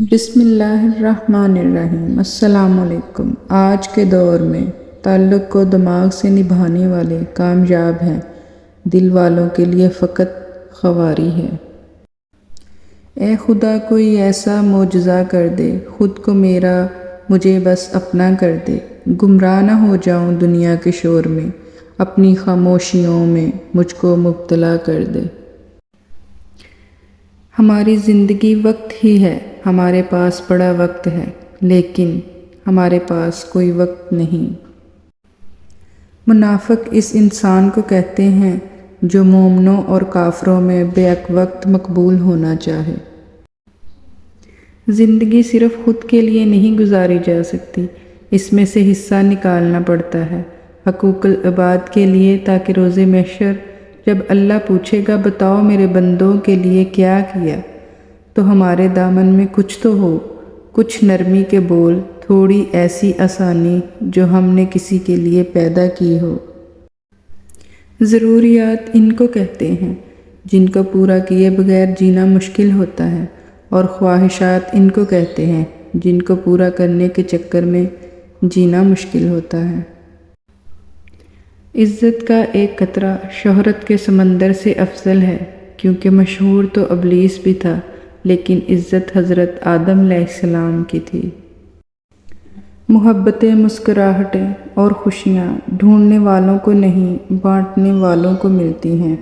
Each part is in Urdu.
بسم اللہ الرحمن الرحیم۔ السلام علیکم۔ آج کے دور میں تعلق کو دماغ سے نبھانے والے کامیاب ہیں، دل والوں کے لیے فقط خواری ہے۔ اے خدا کوئی ایسا معجزہ کر دے، خود کو میرا مجھے بس اپنا کر دے، گمراہ نہ ہو جاؤں دنیا کے شور میں، اپنی خاموشیوں میں مجھ کو مبتلا کر دے۔ ہماری زندگی وقت ہی ہے، ہمارے پاس بڑا وقت ہے، لیکن ہمارے پاس کوئی وقت نہیں۔ منافق اس انسان کو کہتے ہیں جو مومنوں اور کافروں میں بیک وقت مقبول ہونا چاہے۔ زندگی صرف خود کے لیے نہیں گزاری جا سکتی، اس میں سے حصہ نکالنا پڑتا ہے حقوق العباد کے لیے، تاکہ روز محشر جب اللہ پوچھے گا بتاؤ میرے بندوں کے لیے کیا کیا، تو ہمارے دامن میں کچھ تو ہو، کچھ نرمی کے بول، تھوڑی ایسی آسانی جو ہم نے کسی کے لیے پیدا کی ہو۔ ضروریات ان کو کہتے ہیں جن کو پورا کیے بغیر جینا مشکل ہوتا ہے، اور خواہشات ان کو کہتے ہیں جن کو پورا کرنے کے چکر میں جینا مشکل ہوتا ہے۔ عزت کا ایک قطرہ شہرت کے سمندر سے افضل ہے، کیونکہ مشہور تو ابلیس بھی تھا، لیکن عزت حضرت آدم علیہ السلام کی تھی۔ محبتیں، مسکراہٹیں اور خوشیاں ڈھونڈنے والوں کو نہیں، بانٹنے والوں کو ملتی ہیں۔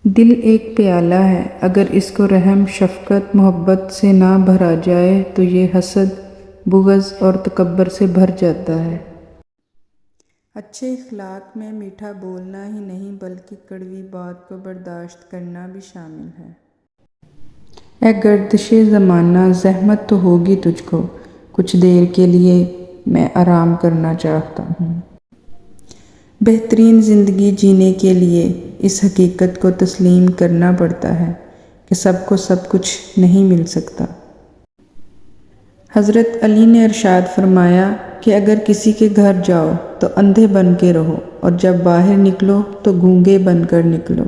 دل ایک پیالہ ہے، اگر اس کو رحم، شفقت، محبت سے نہ بھرا جائے تو یہ حسد، بغض اور تکبر سے بھر جاتا ہے۔ اچھے اخلاق میں میٹھا بولنا ہی نہیں بلکہ کڑوی بات کو برداشت کرنا بھی شامل ہے۔ اے گردش زمانہ، زحمت تو ہوگی تجھ کو، کچھ دیر کے لیے میں آرام کرنا چاہتا ہوں۔ بہترین زندگی جینے کے لیے اس حقیقت کو تسلیم کرنا پڑتا ہے کہ سب کو سب کچھ نہیں مل سکتا۔ حضرت علی نے ارشاد فرمایا کہ اگر کسی کے گھر جاؤ تو اندھے بن کے رہو، اور جب باہر نکلو تو گونگے بن کر نکلو۔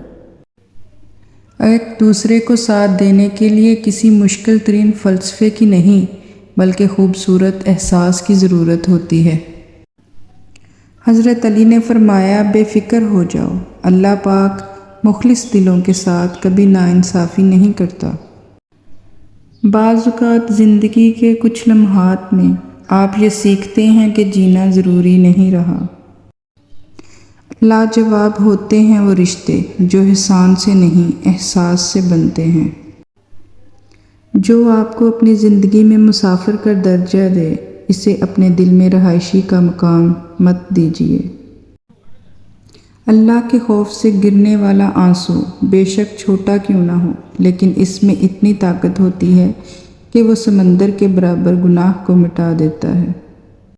ایک دوسرے کو ساتھ دینے کے لیے کسی مشکل ترین فلسفے کی نہیں بلکہ خوبصورت احساس کی ضرورت ہوتی ہے۔ حضرت علی نے فرمایا بے فکر ہو جاؤ، اللہ پاک مخلص دلوں کے ساتھ کبھی ناانصافی نہیں کرتا۔ بعض اوقات زندگی کے کچھ لمحات میں آپ یہ سیکھتے ہیں کہ جینا ضروری نہیں رہا۔ لاجواب ہوتے ہیں وہ رشتے جو احسان سے نہیں احساس سے بنتے ہیں۔ جو آپ کو اپنی زندگی میں مسافر کا درجہ دے، اسے اپنے دل میں رہائشی کا مقام مت دیجیے۔ اللہ کے خوف سے گرنے والا آنسو بے شک چھوٹا کیوں نہ ہو، لیکن اس میں اتنی طاقت ہوتی ہے کہ وہ سمندر کے برابر گناہ کو مٹا دیتا ہے۔